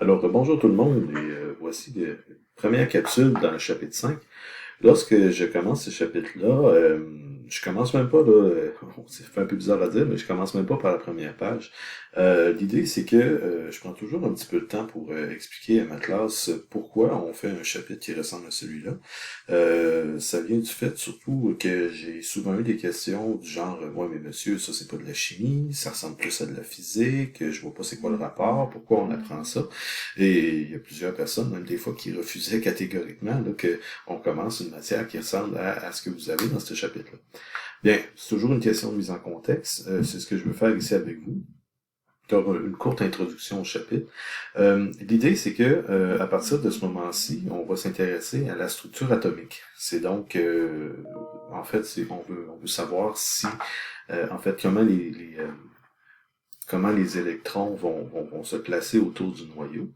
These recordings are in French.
Alors, bonjour tout le monde, et voici la première capsule dans le chapitre 5. Lorsque je commence ce chapitre-là, je commence même pas, là, ça fait un peu bizarre à dire, mais je commence même pas par la première page. L'idée, c'est que je prends toujours un petit peu de temps pour expliquer à ma classe pourquoi on fait un chapitre qui ressemble à celui-là. Ça vient du fait surtout que j'ai souvent eu des questions du genre, ouais, mais monsieur, ça c'est pas de la chimie, ça ressemble plus à de la physique, je vois pas c'est quoi le rapport, pourquoi on apprend ça. Et il y a plusieurs personnes, même des fois, qui refusaient catégoriquement là, que on commence une matière qui ressemble à ce que vous avez dans ce chapitre-là. Bien, c'est toujours une question de mise en contexte. C'est ce que je veux faire ici avec vous. Donc, une courte introduction au chapitre. L'idée, c'est que à partir de ce moment-ci, on va s'intéresser à la structure atomique. C'est donc, en fait, on veut savoir si, en fait, comment les électrons vont se placer autour du noyau.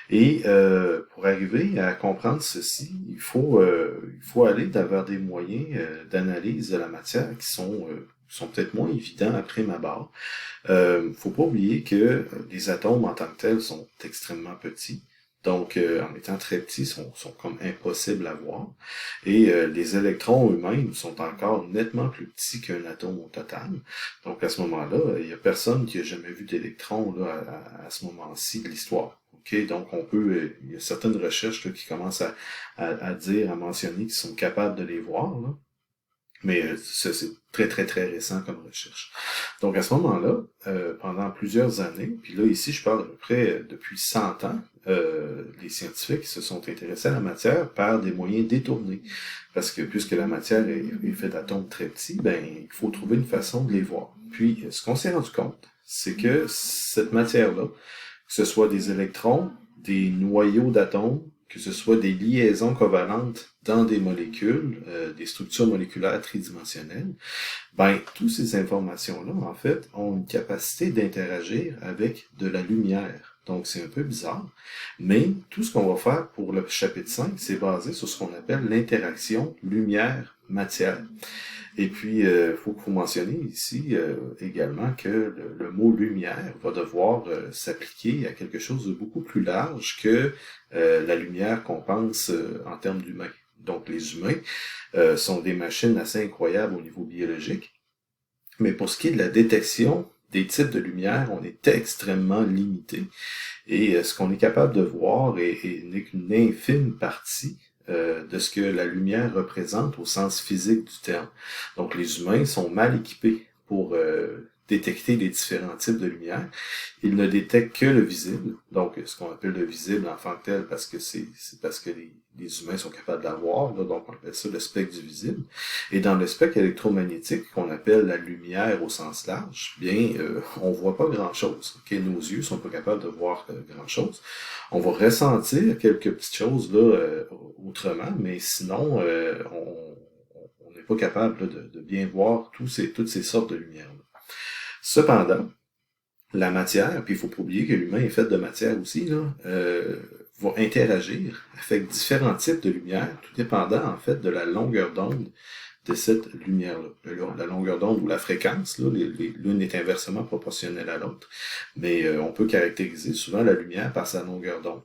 Et pour arriver à comprendre ceci, il faut aller vers des moyens d'analyse de la matière qui sont peut-être moins évidents à prime abord. Faut pas oublier que les atomes en tant que tels sont extrêmement petits. Donc, en étant très petits, sont comme impossibles à voir. Et les électrons eux-mêmes sont encore nettement plus petits qu'un atome au total. Donc, à ce moment-là, il y a personne qui a jamais vu d'électrons là, à ce moment-ci de l'histoire. OK? Donc, il y a certaines recherches là, qui commencent à dire, à mentionner qu'ils sont capables de les voir, là. Mais ça, c'est très, très, très récent comme recherche. Donc, à ce moment-là, pendant plusieurs années, puis là, ici, je parle à peu près depuis 100 ans, les scientifiques se sont intéressés à la matière par des moyens détournés. Parce que puisque la matière est faite d'atomes très petits, ben, il faut trouver une façon de les voir. Puis, ce qu'on s'est rendu compte, c'est que cette matière-là, que ce soit des électrons, des noyaux d'atomes, que ce soit des liaisons covalentes dans des molécules, des structures moléculaires tridimensionnelles, ben, toutes ces informations-là, en fait, ont une capacité d'interagir avec de la lumière. Donc, c'est un peu bizarre, mais tout ce qu'on va faire pour le chapitre 5, c'est basé sur ce qu'on appelle l'interaction lumière-matière. Et puis, faut mentionner ici également que le mot lumière va devoir s'appliquer à quelque chose de beaucoup plus large que la lumière qu'on pense en termes d'humains. Donc, les humains sont des machines assez incroyables au niveau biologique, mais pour ce qui est de la détection des types de lumière, on est extrêmement limité. Et ce qu'on est capable de voir n'est qu'une infime partie de ce que la lumière représente au sens physique du terme. Donc les humains sont mal équipés pour détecter les différents types de lumière. Ils ne détectent que le visible, donc ce qu'on appelle le visible en tant que tel, parce que c'est parce que les humains sont capables de la voir, là, donc on appelle ça le spectre du visible. Et dans le spectre électromagnétique, qu'on appelle la lumière au sens large, bien, on voit pas grand-chose. Okay? Nos yeux sont pas capables de voir grand-chose. On va ressentir quelques petites choses là autrement, mais sinon, on n'est pas capable là, de bien voir toutes ces sortes de lumière. Cependant, la matière, puis il faut pas oublier que l'humain est fait de matière aussi, là, va interagir avec différents types de lumière, tout dépendant en fait de la longueur d'onde de cette lumière-là. La longueur d'onde ou la fréquence, là, l'une est inversement proportionnelle à l'autre, mais on peut caractériser souvent la lumière par sa longueur d'onde.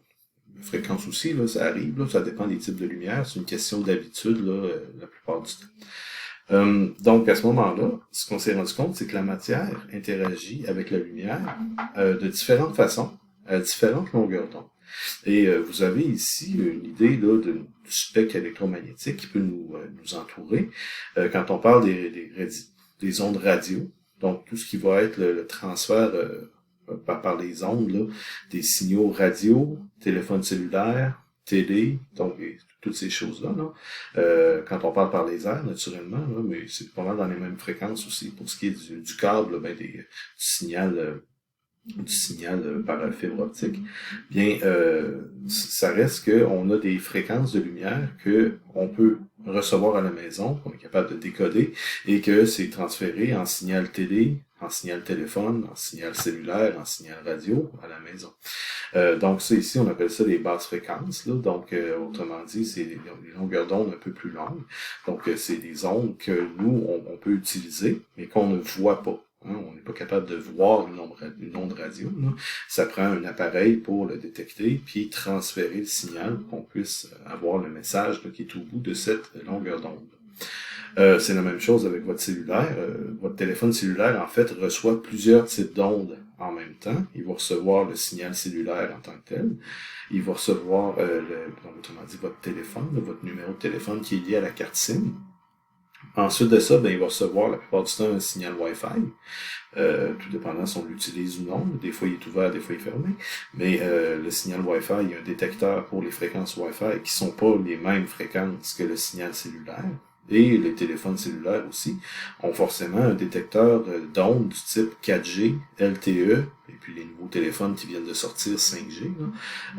La fréquence aussi, là, ça arrive, là, ça dépend des types de lumière, c'est une question d'habitude là, la plupart du temps. Donc, à ce moment-là, ce qu'on s'est rendu compte, c'est que la matière interagit avec la lumière de différentes façons, à différentes longueurs d'onde. Et vous avez ici une idée là, du spectre électromagnétique qui peut nous entourer. Quand on parle des ondes radio, donc tout ce qui va être le transfert par les ondes, là, des signaux radio, téléphone cellulaire, télé, donc toutes ces choses-là. Là. Quand on parle par les airs, naturellement, là, mais c'est pas mal dans les mêmes fréquences aussi. Pour ce qui est du câble, ben, du signal par fibre optique, bien, ça reste qu'on a des fréquences de lumière que on peut recevoir à la maison, qu'on est capable de décoder, et que c'est transféré en signal télé, en signal téléphone, en signal cellulaire, en signal radio à la maison. Donc ça ici, on appelle ça les basses fréquences. Là. Donc, autrement dit, c'est des longueurs d'onde un peu plus longues. Donc, c'est des ondes que nous, on peut utiliser, mais qu'on ne voit pas. Hein, on n'est pas capable de voir une onde radio. Là. Ça prend un appareil pour le détecter, puis transférer le signal pour qu'on puisse avoir le message là, qui est au bout de cette longueur d'onde. C'est la même chose avec votre cellulaire. Votre téléphone cellulaire, en fait, reçoit plusieurs types d'ondes en même temps. Il va recevoir le signal cellulaire en tant que tel. Il va recevoir, autrement dit, votre téléphone, votre numéro de téléphone qui est lié à la carte SIM. Ensuite de ça, il va recevoir la plupart du temps un signal Wi-Fi, tout dépendant si on l'utilise ou non. Des fois, il est ouvert, des fois, il est fermé. Mais le signal Wi-Fi, il y a un détecteur pour les fréquences Wi-Fi qui sont pas les mêmes fréquences que le signal cellulaire. Et les téléphones cellulaires aussi ont forcément un détecteur d'ondes du type 4G, LTE, et puis les nouveaux téléphones qui viennent de sortir 5G,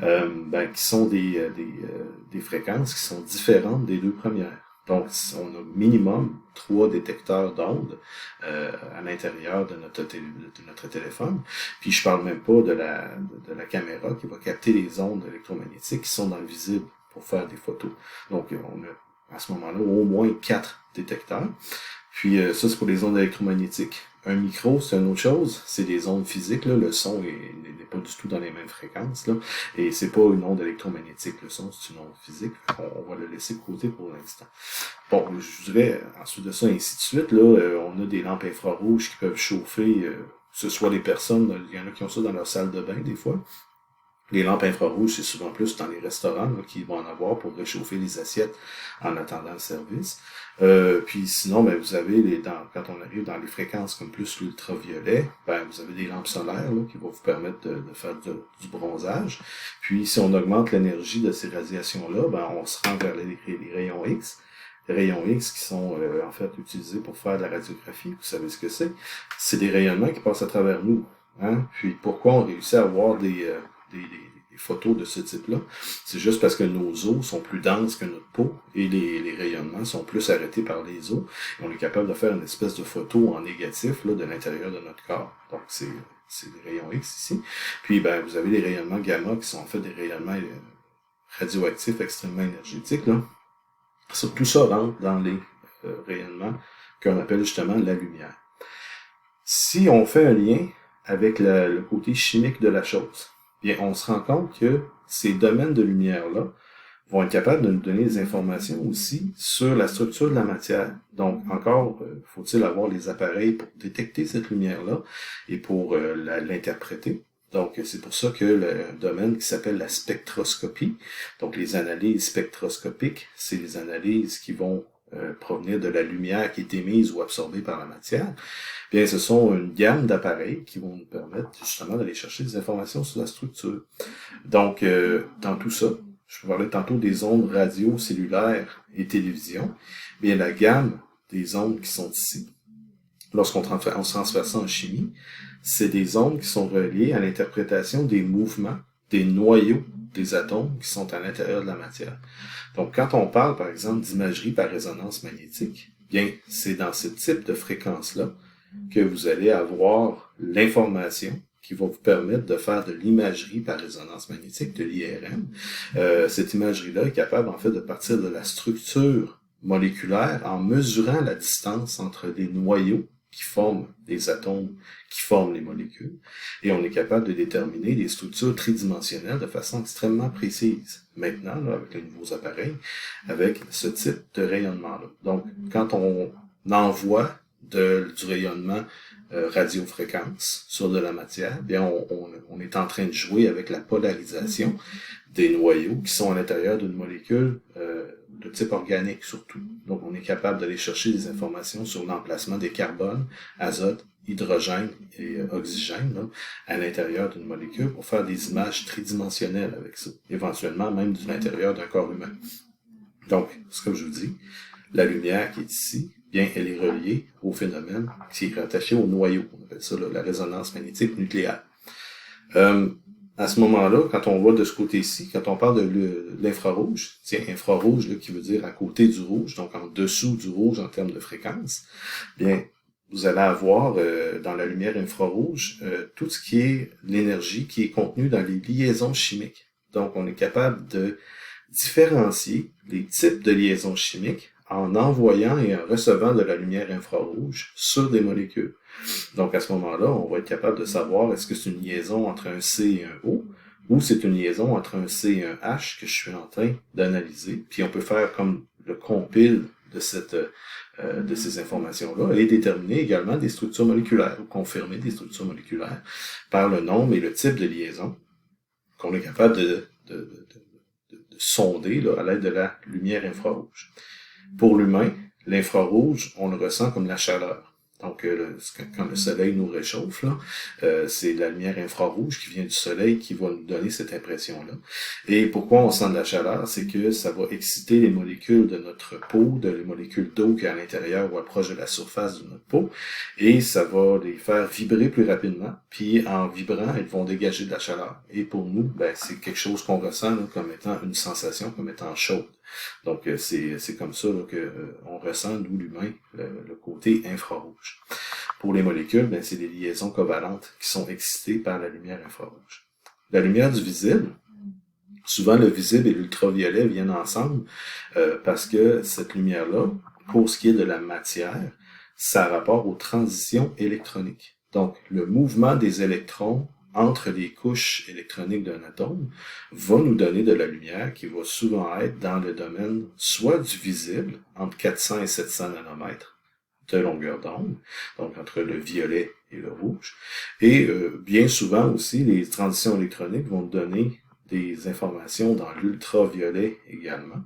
là, qui sont des fréquences qui sont différentes des deux premières. Donc, on a minimum 3 détecteurs d'ondes à l'intérieur de notre téléphone. Puis, je parle même pas de la caméra qui va capter les ondes électromagnétiques qui sont dans le visible pour faire des photos. Donc, on a à ce moment-là au moins 4 détecteurs. Puis, ça, c'est pour les ondes électromagnétiques. Un micro, c'est une autre chose. C'est des ondes physiques. Là. Le son n'est pas du tout dans les mêmes fréquences. Là. Et c'est pas une onde électromagnétique. Le son, c'est une onde physique. On va le laisser de côté pour l'instant. Bon, je dirais, ensuite de ça, ainsi de suite, là, on a des lampes infrarouges qui peuvent chauffer, que ce soit les personnes, il y en a qui ont ça dans leur salle de bain, des fois. Les lampes infrarouges, c'est souvent plus dans les restaurants qu'ils vont en avoir pour réchauffer les assiettes en attendant le service. Puis sinon, vous avez quand on arrive dans les fréquences comme plus l'ultraviolet, vous avez des lampes solaires là, qui vont vous permettre de faire du bronzage. Puis si on augmente l'énergie de ces radiations-là, on se rend vers les rayons X. Les rayons X qui sont en fait utilisés pour faire de la radiographie. Vous savez ce que c'est? C'est des rayonnements qui passent à travers nous. Hein? Puis pourquoi on réussit à avoir des photos de ce type-là, c'est juste parce que nos os sont plus denses que notre peau et les rayonnements sont plus arrêtés par les os. Et on est capable de faire une espèce de photo en négatif là, de l'intérieur de notre corps. Donc, c'est des rayons X ici. Puis, vous avez les rayonnements gamma qui sont en fait des rayonnements radioactifs extrêmement énergétiques. Là. Tout ça rentre dans les rayonnements qu'on appelle justement la lumière. Si on fait un lien avec le côté chimique de la chose, bien, on se rend compte que ces domaines de lumière-là vont être capables de nous donner des informations aussi sur la structure de la matière. Donc, encore, faut-il avoir les appareils pour détecter cette lumière-là et pour l'interpréter. Donc, c'est pour ça que le domaine qui s'appelle la spectroscopie, donc les analyses spectroscopiques, c'est les analyses qui vont provenir de la lumière qui est émise ou absorbée par la matière, bien, ce sont une gamme d'appareils qui vont nous permettre justement d'aller chercher des informations sur la structure. Donc, dans tout ça, je parlais tantôt des ondes radio, cellulaires et télévision, bien, la gamme des ondes qui sont ici, lorsqu'on transfère ça en chimie, c'est des ondes qui sont reliées à l'interprétation des mouvements, des noyaux des atomes qui sont à l'intérieur de la matière. Donc, quand on parle, par exemple, d'imagerie par résonance magnétique, bien, c'est dans ce type de fréquence-là que vous allez avoir l'information qui va vous permettre de faire de l'imagerie par résonance magnétique, de l'IRM. Cette imagerie-là est capable, en fait, de partir de la structure moléculaire en mesurant la distance entre les noyaux qui forment les atomes, qui forment les molécules, et on est capable de déterminer des structures tridimensionnelles de façon extrêmement précise. Maintenant, là, avec les nouveaux appareils, avec ce type de rayonnement-là. Donc, quand on envoie du rayonnement radiofréquence sur de la matière, bien on est en train de jouer avec la polarisation des noyaux qui sont à l'intérieur d'une molécule de type organique surtout. Donc on est capable d'aller chercher des informations sur l'emplacement des carbones, azote, hydrogène et oxygène là, à l'intérieur d'une molécule pour faire des images tridimensionnelles avec ça, éventuellement même de l'intérieur d'un corps humain. Donc, ce que je vous dis, la lumière qui est ici, bien, elle est reliée au phénomène qui est rattaché au noyau. On appelle ça la résonance magnétique nucléaire. À ce moment-là, quand on va de ce côté-ci, quand on parle de l'infrarouge, c'est infrarouge là, qui veut dire à côté du rouge, donc en dessous du rouge en termes de fréquence, bien, vous allez avoir dans la lumière infrarouge tout ce qui est l'énergie qui est contenue dans les liaisons chimiques. Donc, on est capable de différencier les types de liaisons chimiques en envoyant et en recevant de la lumière infrarouge sur des molécules. Donc à ce moment-là, on va être capable de savoir est-ce que c'est une liaison entre un C et un O, ou c'est une liaison entre un C et un H que je suis en train d'analyser. Puis on peut faire comme le compile de ces informations-là et déterminer également des structures moléculaires ou confirmer des structures moléculaires par le nombre et le type de liaison qu'on est capable de sonder là, à l'aide de la lumière infrarouge. Pour l'humain, l'infrarouge, on le ressent comme la chaleur. Donc, quand le soleil nous réchauffe, là, c'est la lumière infrarouge qui vient du soleil qui va nous donner cette impression-là. Et pourquoi on sent de la chaleur? C'est que ça va exciter les molécules de notre peau, les molécules d'eau qui est à l'intérieur ou proche de la surface de notre peau, et ça va les faire vibrer plus rapidement. Puis, en vibrant, elles vont dégager de la chaleur. Et pour nous, ben, c'est quelque chose qu'on ressent là, comme étant une sensation, comme étant chaude. Donc, c'est comme ça là, que on ressent, nous, l'humain, le côté infrarouge. Pour les molécules, ben, c'est des liaisons covalentes qui sont excitées par la lumière infrarouge. La lumière du visible, souvent le visible et l'ultraviolet viennent ensemble parce que cette lumière-là, pour ce qui est de la matière, ça a rapport aux transitions électroniques. Donc, le mouvement des électrons entre les couches électroniques d'un atome va nous donner de la lumière qui va souvent être dans le domaine soit du visible, entre 400 et 700 nanomètres de longueur d'onde, donc entre le violet et le rouge, et bien souvent aussi les transitions électroniques vont nous donner des informations dans l'ultraviolet également.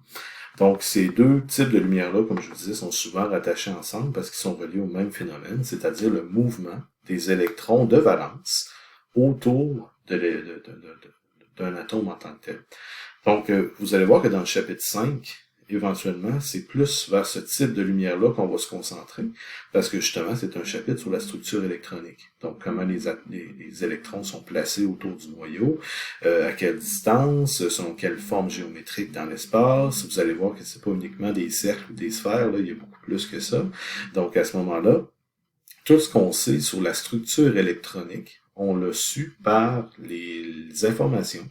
Donc, ces deux types de lumière-là, comme je vous disais, sont souvent rattachés ensemble parce qu'ils sont reliés au même phénomène, c'est-à-dire le mouvement des électrons de valence autour d'un atome en tant que tel. Donc, vous allez voir que dans le chapitre 5, éventuellement, c'est plus vers ce type de lumière-là qu'on va se concentrer, parce que justement, c'est un chapitre sur la structure électronique. Donc, comment les électrons sont placés autour du noyau, à quelle distance, selon quelle forme géométrique dans l'espace. Vous allez voir que c'est pas uniquement des cercles ou des sphères, là, il y a beaucoup plus que ça. Donc, à ce moment-là, tout ce qu'on sait sur la structure électronique, on l'a su par les informations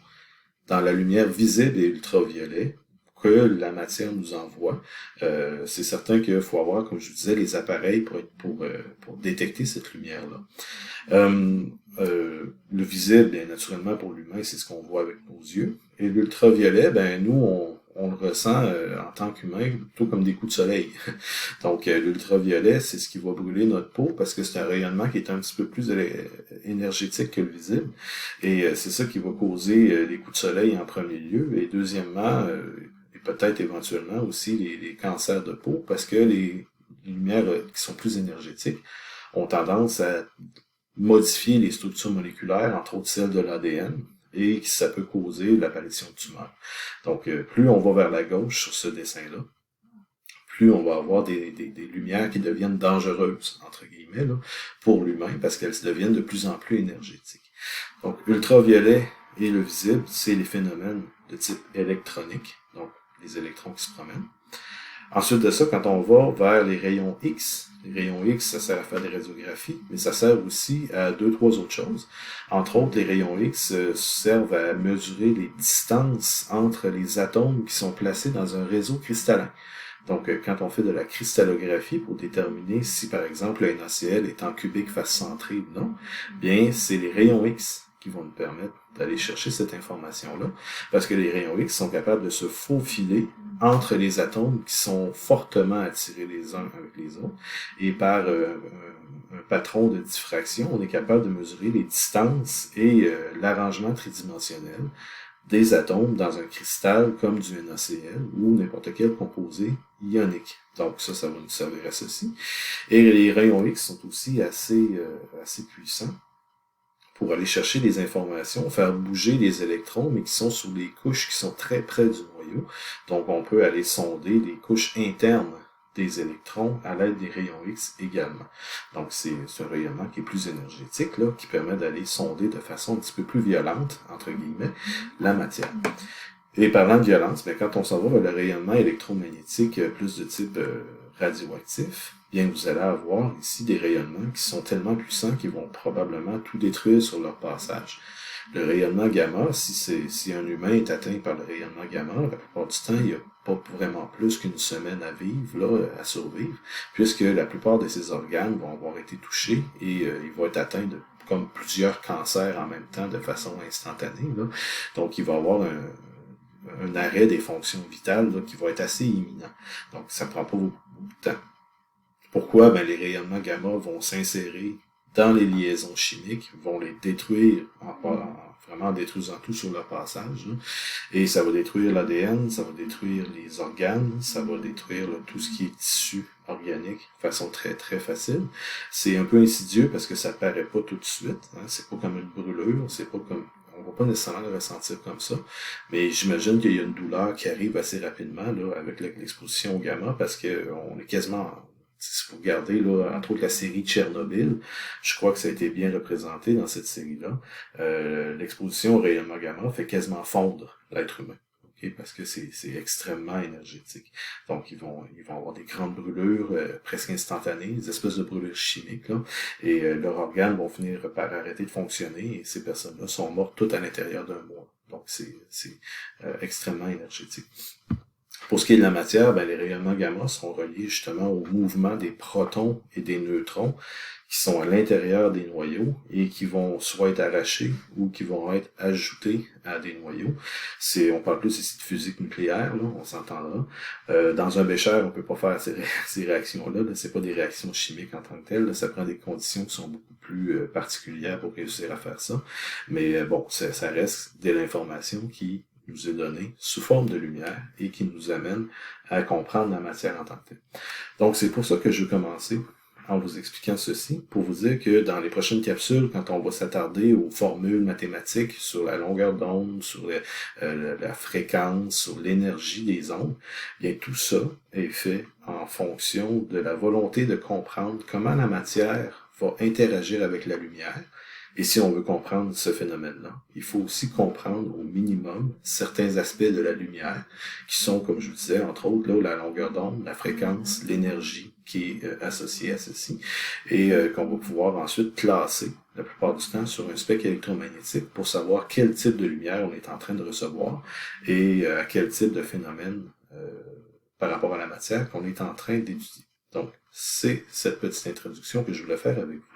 dans la lumière visible et ultraviolet que la matière nous envoie. C'est certain qu'il faut avoir, comme je vous disais, les appareils pour détecter cette lumière-là. Le visible, bien naturellement, pour l'humain, c'est ce qu'on voit avec nos yeux. Et l'ultraviolet, ben nous, on le ressent en tant qu'humain plutôt comme des coups de soleil. Donc, l'ultraviolet, c'est ce qui va brûler notre peau parce que c'est un rayonnement qui est un petit peu plus énergétique que le visible. Et c'est ça qui va causer les coups de soleil en premier lieu. Et deuxièmement, et peut-être éventuellement aussi les cancers de peau parce que les lumières qui sont plus énergétiques ont tendance à modifier les structures moléculaires, entre autres celles de l'ADN, et que ça peut causer l'apparition de tumeurs. Donc, plus on va vers la gauche sur ce dessin-là, plus on va avoir des lumières qui deviennent dangereuses, entre guillemets, là, pour l'humain, parce qu'elles deviennent de plus en plus énergétiques. Donc, ultraviolet et le visible, c'est les phénomènes de type électronique, donc les électrons qui se promènent. Ensuite de ça, quand on va vers les rayons X, ça sert à faire des radiographies, mais ça sert aussi à 2-3 autres choses. Entre autres, les rayons X servent à mesurer les distances entre les atomes qui sont placés dans un réseau cristallin. Donc, quand on fait de la cristallographie pour déterminer si, par exemple, un NaCl est en cubique face centrée ou non, bien, c'est les rayons X qui vont nous permettre d'aller chercher cette information-là, parce que les rayons X sont capables de se faufiler entre les atomes qui sont fortement attirés les uns avec les autres, et par un patron de diffraction, on est capable de mesurer les distances et l'arrangement tridimensionnel des atomes dans un cristal comme du NaCl ou n'importe quel composé ionique. Donc ça va nous servir à ceci. Et les rayons X sont aussi assez puissants pour aller chercher des informations, faire bouger les électrons, mais qui sont sur des couches qui sont très près du noyau. Donc, on peut aller sonder les couches internes des électrons à l'aide des rayons X également. Donc, c'est un rayonnement qui est plus énergétique, là, qui permet d'aller sonder de façon un petit peu plus violente, entre guillemets, la matière. Et parlant de violence, bien, quand on s'en va vers le rayonnement électromagnétique plus de type radioactif, bien, vous allez avoir ici des rayonnements qui sont tellement puissants qu'ils vont probablement tout détruire sur leur passage. Le rayonnement gamma, si un humain est atteint par le rayonnement gamma, la plupart du temps, il n'y a pas vraiment plus qu'une semaine à vivre, là, à survivre, puisque la plupart de ses organes vont avoir été touchés et il va être atteint de comme plusieurs cancers en même temps de façon instantanée. Là. Donc, il va avoir un arrêt des fonctions vitales là, qui va être assez imminent. Donc, ça prend pas beaucoup de temps. Pourquoi? Ben, les rayonnements gamma vont s'insérer dans les liaisons chimiques, vont les détruire vraiment en détruisant tout sur leur passage. Là. Et ça va détruire l'ADN, ça va détruire les organes, ça va détruire là, tout ce qui est tissu organique de façon très très facile. C'est un peu insidieux parce que ça paraît pas tout de suite. Hein. C'est pas comme une brûlure, c'est pas comme on va pas nécessairement le ressentir comme ça, mais j'imagine qu'il y a une douleur qui arrive assez rapidement là, avec l'exposition au gamma parce que on est quasiment si vous regardez, là, entre autres, la série Tchernobyl, je crois que ça a été bien représenté dans cette série-là. L'exposition au rayonnement gamma fait quasiment fondre l'être humain. Okay? Parce que c'est extrêmement énergétique. Donc, ils vont avoir des grandes brûlures presque instantanées, des espèces de brûlures chimiques, là, et leurs organes vont finir par arrêter de fonctionner, et ces personnes-là sont mortes toutes à l'intérieur d'un mois. Donc, c'est extrêmement énergétique. Pour ce qui est de la matière, ben, les rayonnements gamma sont reliés justement au mouvement des protons et des neutrons qui sont à l'intérieur des noyaux et qui vont soit être arrachés ou qui vont être ajoutés à des noyaux. On parle plus ici de physique nucléaire, là, on s'entendra. Dans un bécher, on peut pas faire ces réactions-là. Là. C'est pas des réactions chimiques en tant que telles. Là. Ça prend des conditions qui sont beaucoup plus particulières pour réussir à faire ça. Mais bon, ça reste de l'information qui nous est donné sous forme de lumière et qui nous amène à comprendre la matière en tant que telle. Donc, c'est pour ça que je vais commencer en vous expliquant ceci, pour vous dire que dans les prochaines capsules, quand on va s'attarder aux formules mathématiques sur la longueur d'onde, sur la fréquence, sur l'énergie des ondes, bien tout ça est fait en fonction de la volonté de comprendre comment la matière va interagir avec la lumière. Et si on veut comprendre ce phénomène-là, il faut aussi comprendre au minimum certains aspects de la lumière, qui sont, comme je vous disais, entre autres, là, la longueur d'onde, la fréquence, l'énergie qui est associée à ceci, et qu'on va pouvoir ensuite classer, la plupart du temps, sur un spectre électromagnétique pour savoir quel type de lumière on est en train de recevoir et à quel type de phénomène par rapport à la matière qu'on est en train d'étudier. Donc, c'est cette petite introduction que je voulais faire avec vous.